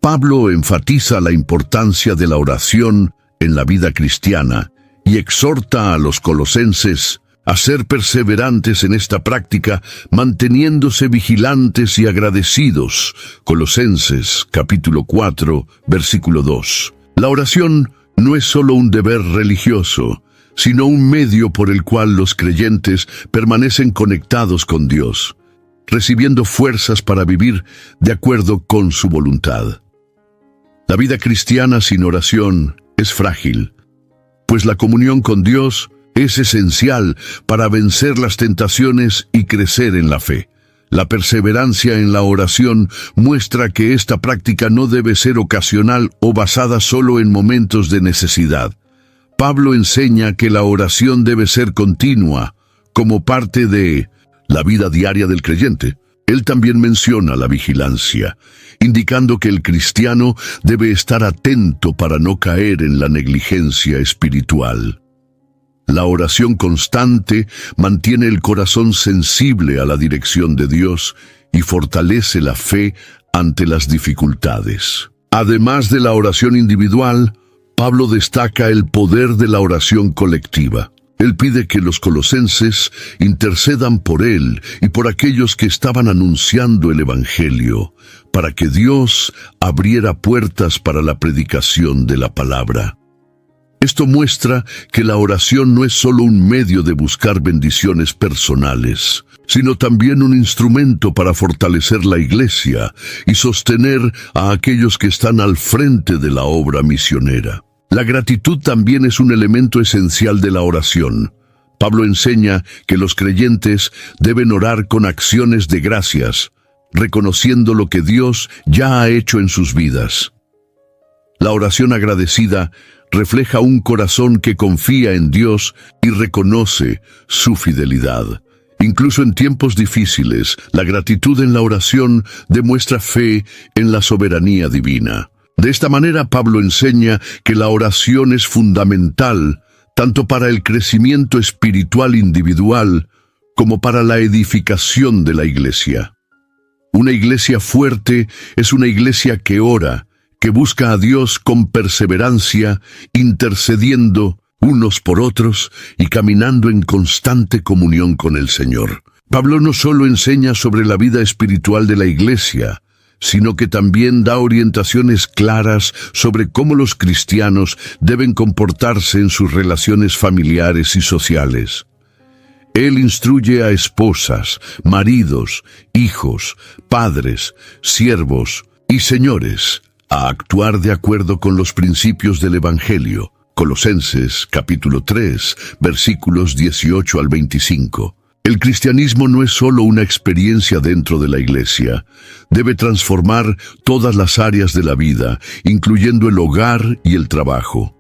Pablo enfatiza la importancia de la oración en la vida cristiana y exhorta a los colosenses a ser perseverantes en esta práctica, manteniéndose vigilantes y agradecidos. Colosenses, capítulo 4, versículo 2. La oración no es solo un deber religioso, sino un medio por el cual los creyentes permanecen conectados con Dios, recibiendo fuerzas para vivir de acuerdo con su voluntad. La vida cristiana sin oración es frágil, pues la comunión con Dios es esencial para vencer las tentaciones y crecer en la fe. La perseverancia en la oración muestra que esta práctica no debe ser ocasional o basada solo en momentos de necesidad. Pablo enseña que la oración debe ser continua, como parte de la vida diaria del creyente. Él también menciona la vigilancia, indicando que el cristiano debe estar atento para no caer en la negligencia espiritual. La oración constante mantiene el corazón sensible a la dirección de Dios y fortalece la fe ante las dificultades. Además de la oración individual, Pablo destaca el poder de la oración colectiva. Él pide que los colosenses intercedan por él y por aquellos que estaban anunciando el Evangelio, para que Dios abriera puertas para la predicación de la palabra. Esto muestra que la oración no es solo un medio de buscar bendiciones personales, sino también un instrumento para fortalecer la iglesia y sostener a aquellos que están al frente de la obra misionera. La gratitud también es un elemento esencial de la oración. Pablo enseña que los creyentes deben orar con acciones de gracias, reconociendo lo que Dios ya ha hecho en sus vidas. La oración agradecida refleja un corazón que confía en Dios y reconoce su fidelidad. Incluso en tiempos difíciles, la gratitud en la oración demuestra fe en la soberanía divina. De esta manera, Pablo enseña que la oración es fundamental tanto para el crecimiento espiritual individual como para la edificación de la iglesia. Una iglesia fuerte es una iglesia que ora, que busca a Dios con perseverancia, intercediendo unos por otros y caminando en constante comunión con el Señor. Pablo no solo enseña sobre la vida espiritual de la iglesia, sino que también da orientaciones claras sobre cómo los cristianos deben comportarse en sus relaciones familiares y sociales. Él instruye a esposas, maridos, hijos, padres, siervos y señores a actuar de acuerdo con los principios del Evangelio. Colosenses capítulo 3, versículos 18 al 25. El cristianismo no es solo una experiencia dentro de la iglesia. Debe transformar todas las áreas de la vida, incluyendo el hogar y el trabajo.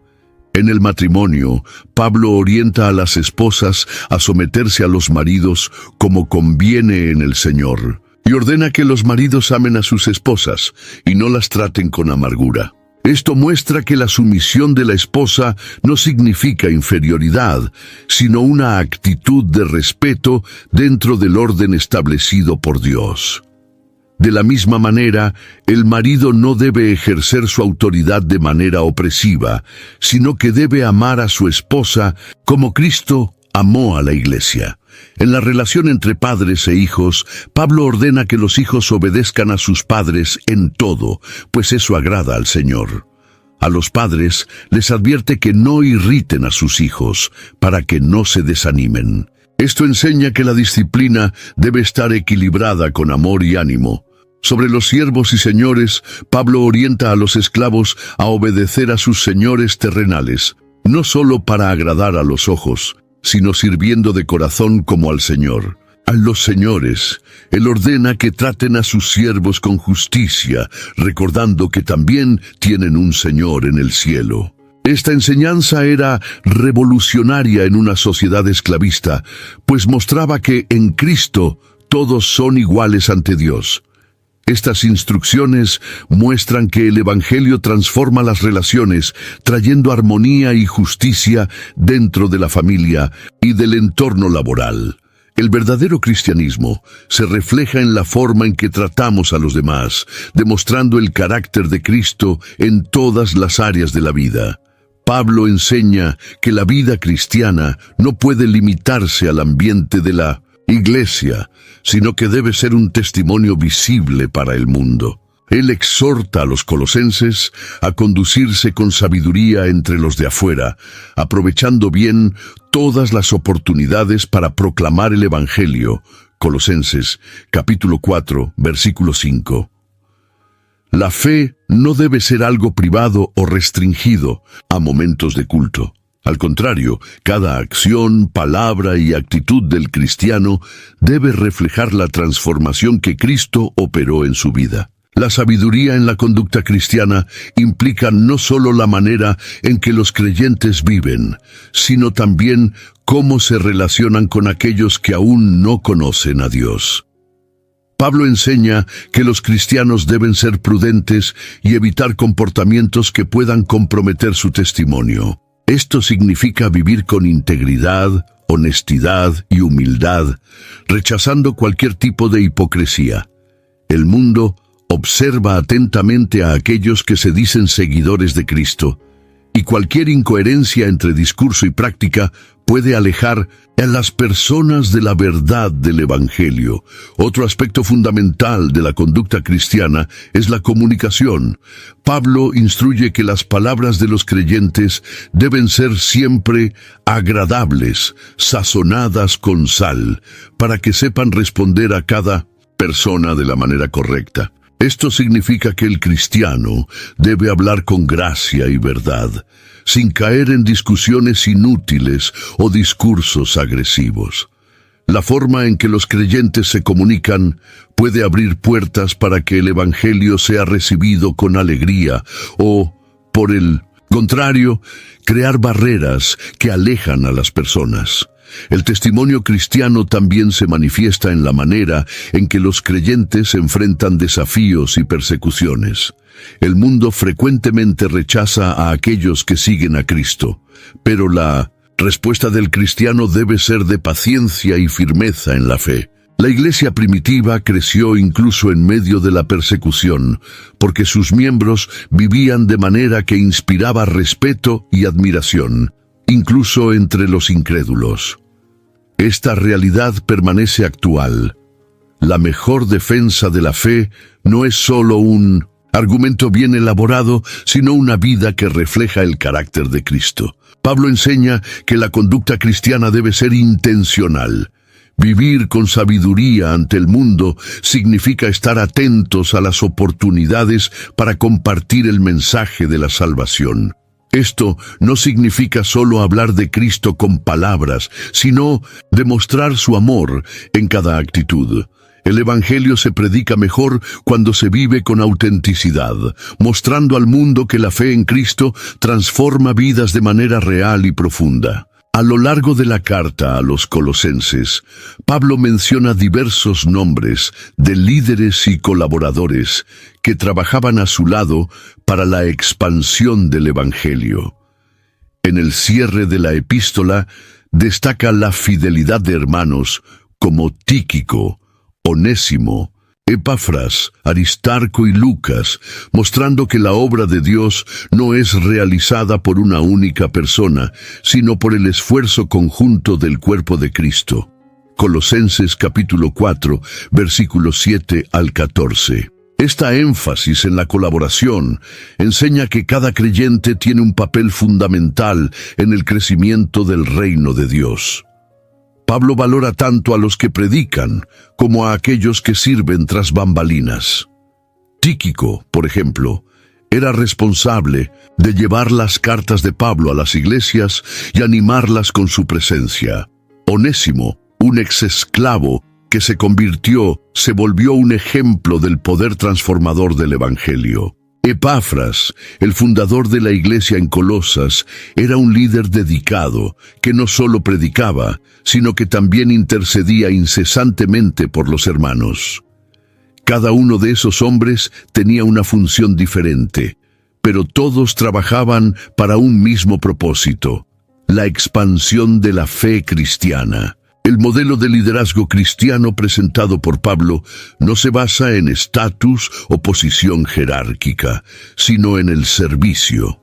En el matrimonio, Pablo orienta a las esposas a someterse a los maridos como conviene en el Señor, y ordena que los maridos amen a sus esposas y no las traten con amargura. Esto muestra que la sumisión de la esposa no significa inferioridad, sino una actitud de respeto dentro del orden establecido por Dios. De la misma manera, el marido no debe ejercer su autoridad de manera opresiva, sino que debe amar a su esposa como Cristo amó a la iglesia. En la relación entre padres e hijos, Pablo ordena que los hijos obedezcan a sus padres en todo, pues eso agrada al Señor. A los padres les advierte que no irriten a sus hijos, para que no se desanimen. Esto enseña que la disciplina debe estar equilibrada con amor y ánimo. Sobre los siervos y señores, Pablo orienta a los esclavos a obedecer a sus señores terrenales, no solo para agradar a los ojos, sino sirviendo de corazón como al Señor. A los señores, Él ordena que traten a sus siervos con justicia, recordando que también tienen un Señor en el cielo. Esta enseñanza era revolucionaria en una sociedad esclavista, pues mostraba que en Cristo todos son iguales ante Dios. Estas instrucciones muestran que el Evangelio transforma las relaciones, trayendo armonía y justicia dentro de la familia y del entorno laboral. El verdadero cristianismo se refleja en la forma en que tratamos a los demás, demostrando el carácter de Cristo en todas las áreas de la vida. Pablo enseña que la vida cristiana no puede limitarse al ambiente de la iglesia, sino que debe ser un testimonio visible para el mundo. Él exhorta a los colosenses a conducirse con sabiduría entre los de afuera, aprovechando bien todas las oportunidades para proclamar el Evangelio. Colosenses, capítulo 4, versículo 5. La fe no debe ser algo privado o restringido a momentos de culto. Al contrario, cada acción, palabra y actitud del cristiano debe reflejar la transformación que Cristo operó en su vida. La sabiduría en la conducta cristiana implica no solo la manera en que los creyentes viven, sino también cómo se relacionan con aquellos que aún no conocen a Dios. Pablo enseña que los cristianos deben ser prudentes y evitar comportamientos que puedan comprometer su testimonio. Esto significa vivir con integridad, honestidad y humildad, rechazando cualquier tipo de hipocresía. El mundo observa atentamente a aquellos que se dicen seguidores de Cristo, y cualquier incoherencia entre discurso y práctica puede alejar a las personas de la verdad del Evangelio. Otro aspecto fundamental de la conducta cristiana es la comunicación. Pablo instruye que las palabras de los creyentes deben ser siempre agradables, sazonadas con sal, para que sepan responder a cada persona de la manera correcta. Esto significa que el cristiano debe hablar con gracia y verdad, sin caer en discusiones inútiles o discursos agresivos. La forma en que los creyentes se comunican puede abrir puertas para que el Evangelio sea recibido con alegría o, por el contrario, crear barreras que alejan a las personas. El testimonio cristiano también se manifiesta en la manera en que los creyentes enfrentan desafíos y persecuciones. El mundo frecuentemente rechaza a aquellos que siguen a Cristo, pero la respuesta del cristiano debe ser de paciencia y firmeza en la fe. La iglesia primitiva creció incluso en medio de la persecución, porque sus miembros vivían de manera que inspiraba respeto y admiración, incluso entre los incrédulos. Esta realidad permanece actual. La mejor defensa de la fe no es solo un argumento bien elaborado, sino una vida que refleja el carácter de Cristo. Pablo enseña que la conducta cristiana debe ser intencional. Vivir con sabiduría ante el mundo significa estar atentos a las oportunidades para compartir el mensaje de la salvación. Esto no significa solo hablar de Cristo con palabras, sino demostrar su amor en cada actitud. El Evangelio se predica mejor cuando se vive con autenticidad, mostrando al mundo que la fe en Cristo transforma vidas de manera real y profunda. A lo largo de la carta a los Colosenses, Pablo menciona diversos nombres de líderes y colaboradores que trabajaban a su lado para la expansión del Evangelio. En el cierre de la epístola destaca la fidelidad de hermanos como Tíquico, Onésimo, Epafras, Aristarco y Lucas, mostrando que la obra de Dios no es realizada por una única persona, sino por el esfuerzo conjunto del cuerpo de Cristo. Colosenses capítulo 4, versículos 7 al 14. Esta énfasis en la colaboración enseña que cada creyente tiene un papel fundamental en el crecimiento del reino de Dios. Pablo valora tanto a los que predican como a aquellos que sirven tras bambalinas. Tíquico, por ejemplo, era responsable de llevar las cartas de Pablo a las iglesias y animarlas con su presencia. Onésimo, un exesclavo que se volvió un ejemplo del poder transformador del Evangelio. Epafras, el fundador de la iglesia en Colosas, era un líder dedicado que no solo predicaba, sino que también intercedía incesantemente por los hermanos. Cada uno de esos hombres tenía una función diferente, pero todos trabajaban para un mismo propósito: la expansión de la fe cristiana. El modelo de liderazgo cristiano presentado por Pablo no se basa en estatus o posición jerárquica, sino en el servicio.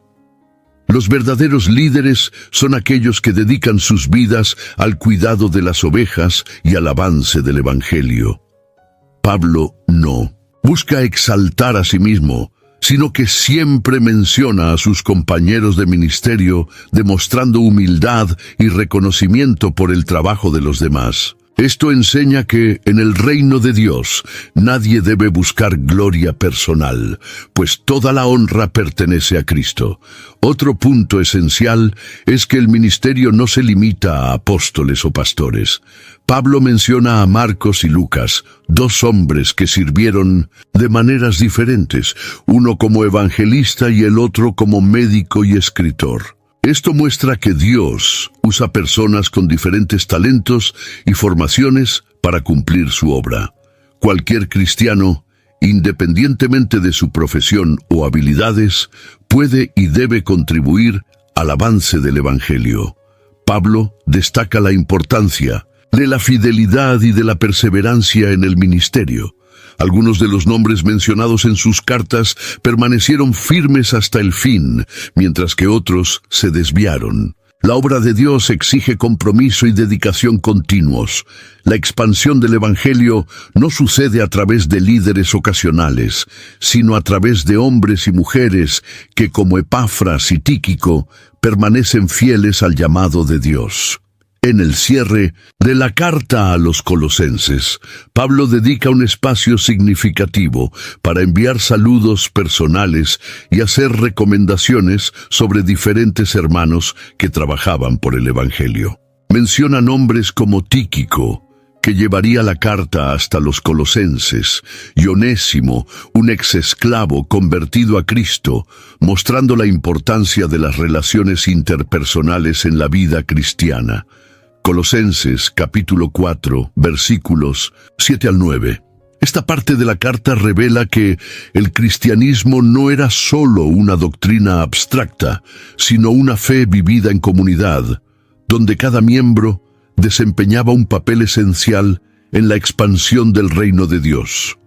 Los verdaderos líderes son aquellos que dedican sus vidas al cuidado de las ovejas y al avance del Evangelio. Pablo no busca exaltar a sí mismo, sino que siempre menciona a sus compañeros de ministerio, demostrando humildad y reconocimiento por el trabajo de los demás. Esto enseña que, en el reino de Dios, nadie debe buscar gloria personal, pues toda la honra pertenece a Cristo. Otro punto esencial es que el ministerio no se limita a apóstoles o pastores. Pablo menciona a Marcos y Lucas, dos hombres que sirvieron de maneras diferentes, uno como evangelista y el otro como médico y escritor. Esto muestra que Dios usa personas con diferentes talentos y formaciones para cumplir su obra. Cualquier cristiano, independientemente de su profesión o habilidades, puede y debe contribuir al avance del Evangelio. Pablo destaca la importancia de la fidelidad y de la perseverancia en el ministerio. Algunos de los nombres mencionados en sus cartas permanecieron firmes hasta el fin, mientras que otros se desviaron. La obra de Dios exige compromiso y dedicación continuos. La expansión del Evangelio no sucede a través de líderes ocasionales, sino a través de hombres y mujeres que, como Epafras y Tíquico, permanecen fieles al llamado de Dios. En el cierre de la carta a los Colosenses, Pablo dedica un espacio significativo para enviar saludos personales y hacer recomendaciones sobre diferentes hermanos que trabajaban por el Evangelio. Menciona nombres como Tíquico, que llevaría la carta hasta los Colosenses, y Onésimo, un exesclavo convertido a Cristo, mostrando la importancia de las relaciones interpersonales en la vida cristiana. Colosenses capítulo 4, versículos 7 al 9. Esta parte de la carta revela que el cristianismo no era solo una doctrina abstracta, sino una fe vivida en comunidad, donde cada miembro desempeñaba un papel esencial en la expansión del reino de Dios.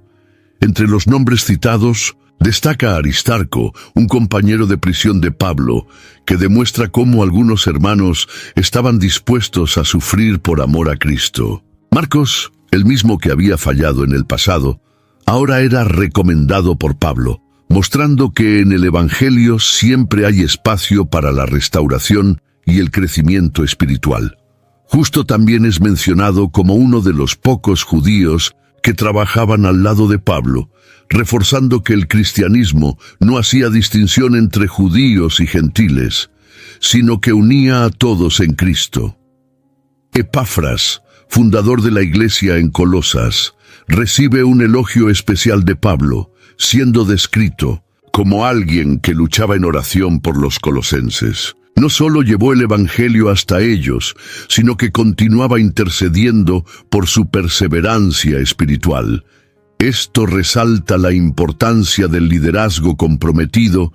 Entre los nombres citados, destaca a Aristarco, un compañero de prisión de Pablo, que demuestra cómo algunos hermanos estaban dispuestos a sufrir por amor a Cristo. Marcos, el mismo que había fallado en el pasado, ahora era recomendado por Pablo, mostrando que en el Evangelio siempre hay espacio para la restauración y el crecimiento espiritual. Justo también es mencionado como uno de los pocos judíos que trabajaban al lado de Pablo, reforzando que el cristianismo no hacía distinción entre judíos y gentiles, sino que unía a todos en Cristo. Epafras, fundador de la iglesia en Colosas, recibe un elogio especial de Pablo, siendo descrito como alguien que luchaba en oración por los colosenses. No solo llevó el Evangelio hasta ellos, sino que continuaba intercediendo por su perseverancia espiritual. Esto resalta la importancia del liderazgo comprometido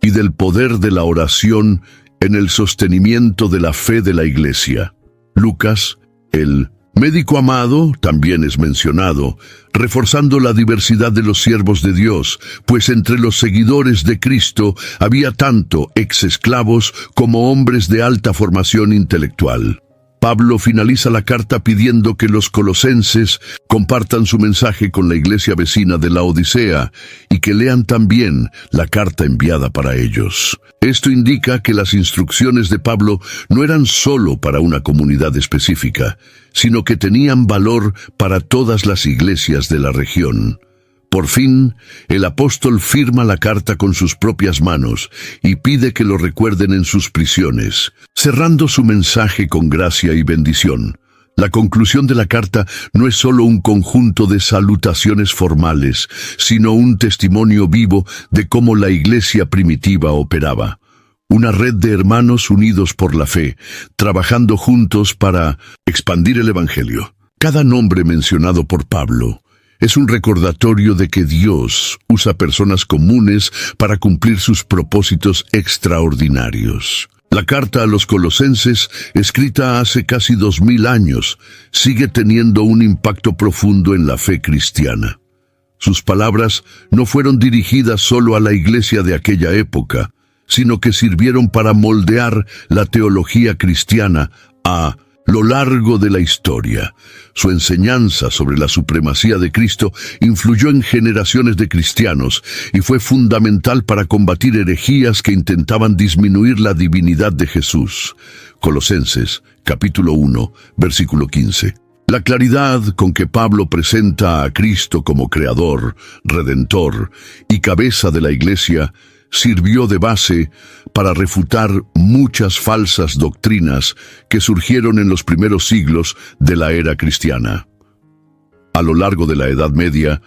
y del poder de la oración en el sostenimiento de la fe de la iglesia. Lucas, el médico amado, también es mencionado, reforzando la diversidad de los siervos de Dios, pues entre los seguidores de Cristo había tanto ex-esclavos como hombres de alta formación intelectual. Pablo finaliza la carta pidiendo que los colosenses compartan su mensaje con la iglesia vecina de la Odisea y que lean también la carta enviada para ellos. Esto indica que las instrucciones de Pablo no eran solo para una comunidad específica, sino que tenían valor para todas las iglesias de la región. Por fin, el apóstol firma la carta con sus propias manos y pide que lo recuerden en sus prisiones, cerrando su mensaje con gracia y bendición. La conclusión de la carta no es solo un conjunto de salutaciones formales, sino un testimonio vivo de cómo la iglesia primitiva operaba. Una red de hermanos unidos por la fe, trabajando juntos para expandir el Evangelio. Cada nombre mencionado por Pablo es un recordatorio de que Dios usa personas comunes para cumplir sus propósitos extraordinarios. La carta a los colosenses, escrita hace casi 2000 años, sigue teniendo un impacto profundo en la fe cristiana. Sus palabras no fueron dirigidas solo a la iglesia de aquella época, sino que sirvieron para moldear la teología cristiana a lo largo de la historia. Su enseñanza sobre la supremacía de Cristo influyó en generaciones de cristianos y fue fundamental para combatir herejías que intentaban disminuir la divinidad de Jesús. Colosenses, capítulo 1, versículo 15. La claridad con que Pablo presenta a Cristo como Creador, Redentor y cabeza de la Iglesia sirvió de base para refutar muchas falsas doctrinas que surgieron en los primeros siglos de la era cristiana. A lo largo de la Edad Media,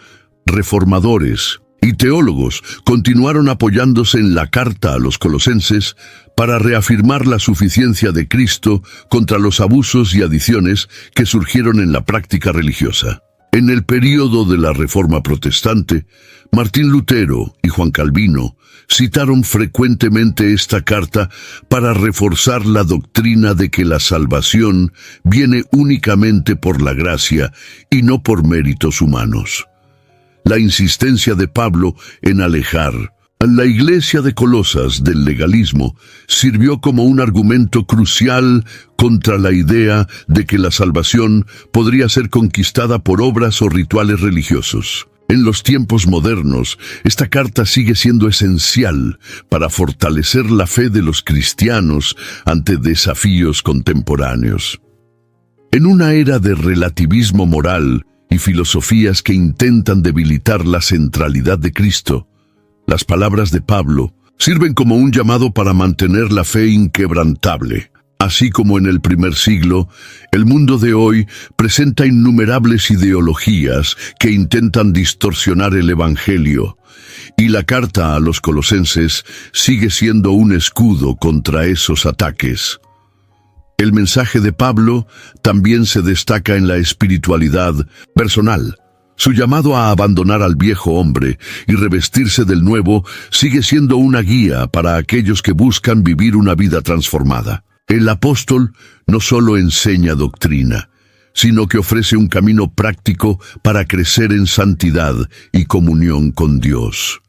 reformadores y teólogos continuaron apoyándose en la carta a los colosenses para reafirmar la suficiencia de Cristo contra los abusos y adiciones que surgieron en la práctica religiosa. En el período de la Reforma Protestante, Martín Lutero y Juan Calvino citaron frecuentemente esta carta para reforzar la doctrina de que la salvación viene únicamente por la gracia y no por méritos humanos. La insistencia de Pablo en alejar a la iglesia de Colosas del legalismo sirvió como un argumento crucial contra la idea de que la salvación podría ser conquistada por obras o rituales religiosos. En los tiempos modernos, esta carta sigue siendo esencial para fortalecer la fe de los cristianos ante desafíos contemporáneos. En una era de relativismo moral y filosofías que intentan debilitar la centralidad de Cristo, las palabras de Pablo sirven como un llamado para mantener la fe inquebrantable. Así como en el primer siglo, el mundo de hoy presenta innumerables ideologías que intentan distorsionar el Evangelio, y la carta a los colosenses sigue siendo un escudo contra esos ataques. El mensaje de Pablo también se destaca en la espiritualidad personal. Su llamado a abandonar al viejo hombre y revestirse del nuevo sigue siendo una guía para aquellos que buscan vivir una vida transformada. El apóstol no solo enseña doctrina, sino que ofrece un camino práctico para crecer en santidad y comunión con Dios.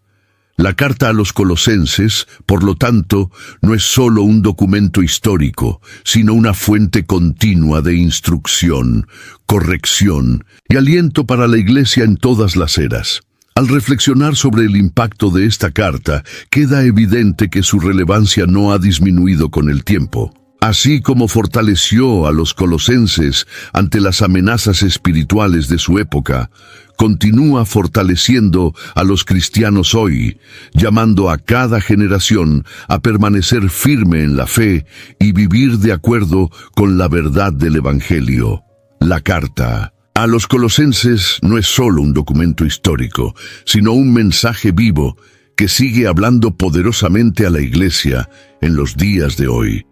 La carta a los Colosenses, por lo tanto, no es solo un documento histórico, sino una fuente continua de instrucción, corrección y aliento para la Iglesia en todas las eras. Al reflexionar sobre el impacto de esta carta, queda evidente que su relevancia no ha disminuido con el tiempo. Así como fortaleció a los colosenses ante las amenazas espirituales de su época, continúa fortaleciendo a los cristianos hoy, llamando a cada generación a permanecer firme en la fe y vivir de acuerdo con la verdad del Evangelio. La carta a los colosenses no es solo un documento histórico, sino un mensaje vivo que sigue hablando poderosamente a la Iglesia en los días de hoy.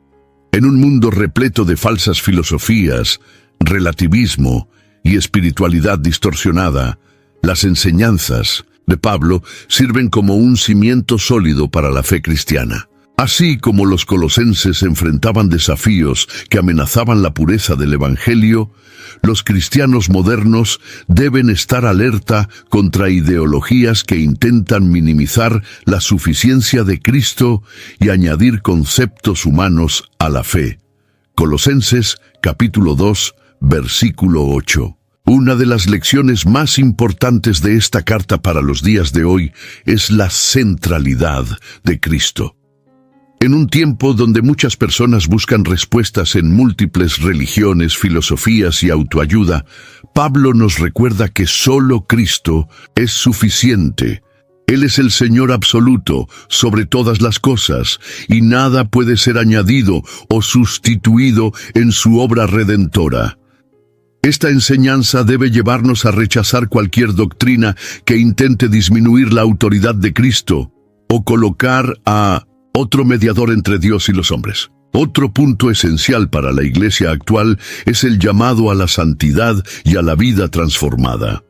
En un mundo repleto de falsas filosofías, relativismo y espiritualidad distorsionada, las enseñanzas de Pablo sirven como un cimiento sólido para la fe cristiana. Así como los colosenses enfrentaban desafíos que amenazaban la pureza del Evangelio, los cristianos modernos deben estar alerta contra ideologías que intentan minimizar la suficiencia de Cristo y añadir conceptos humanos a la fe. Colosenses capítulo 2, versículo 8. Una de las lecciones más importantes de esta carta para los días de hoy es la centralidad de Cristo. En un tiempo donde muchas personas buscan respuestas en múltiples religiones, filosofías y autoayuda, Pablo nos recuerda que solo Cristo es suficiente. Él es el Señor absoluto sobre todas las cosas, y nada puede ser añadido o sustituido en su obra redentora. Esta enseñanza debe llevarnos a rechazar cualquier doctrina que intente disminuir la autoridad de Cristo o colocar a otro mediador entre Dios y los hombres. Otro punto esencial para la Iglesia actual es el llamado a la santidad y a la vida transformada.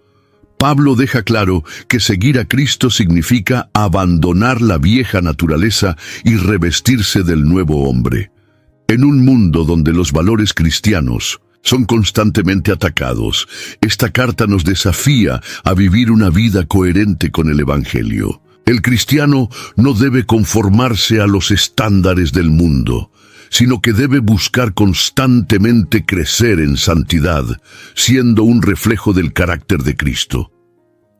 Pablo deja claro que seguir a Cristo significa abandonar la vieja naturaleza y revestirse del nuevo hombre. En un mundo donde los valores cristianos son constantemente atacados, esta carta nos desafía a vivir una vida coherente con el Evangelio. El cristiano no debe conformarse a los estándares del mundo, sino que debe buscar constantemente crecer en santidad, siendo un reflejo del carácter de Cristo.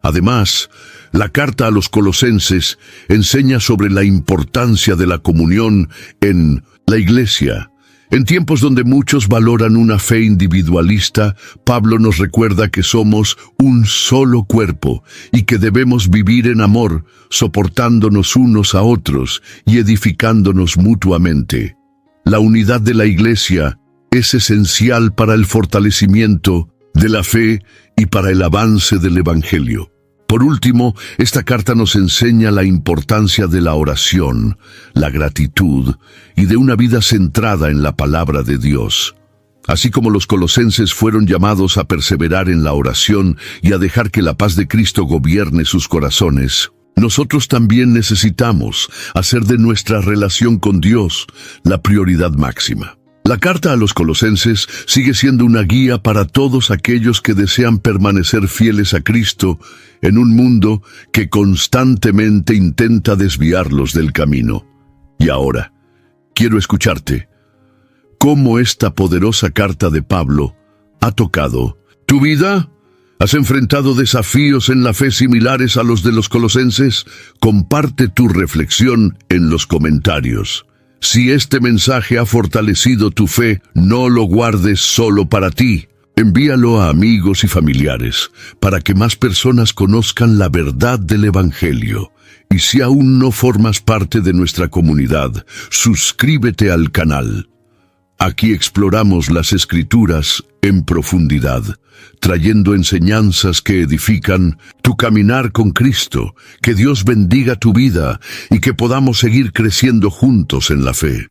Además, la carta a los colosenses enseña sobre la importancia de la comunión en la Iglesia. En tiempos donde muchos valoran una fe individualista, Pablo nos recuerda que somos un solo cuerpo y que debemos vivir en amor, soportándonos unos a otros y edificándonos mutuamente. La unidad de la Iglesia es esencial para el fortalecimiento de la fe y para el avance del Evangelio. Por último, esta carta nos enseña la importancia de la oración, la gratitud y de una vida centrada en la palabra de Dios. Así como los colosenses fueron llamados a perseverar en la oración y a dejar que la paz de Cristo gobierne sus corazones, nosotros también necesitamos hacer de nuestra relación con Dios la prioridad máxima. La carta a los colosenses sigue siendo una guía para todos aquellos que desean permanecer fieles a Cristo en un mundo que constantemente intenta desviarlos del camino. Y ahora, quiero escucharte. ¿Cómo esta poderosa carta de Pablo ha tocado tu vida? ¿Has enfrentado desafíos en la fe similares a los de los colosenses? Comparte tu reflexión en los comentarios. Si este mensaje ha fortalecido tu fe, no lo guardes solo para ti. Envíalo a amigos y familiares, para que más personas conozcan la verdad del Evangelio. Y si aún no formas parte de nuestra comunidad, suscríbete al canal. Aquí exploramos las Escrituras en profundidad, trayendo enseñanzas que edifican tu caminar con Cristo. Que Dios bendiga tu vida y que podamos seguir creciendo juntos en la fe.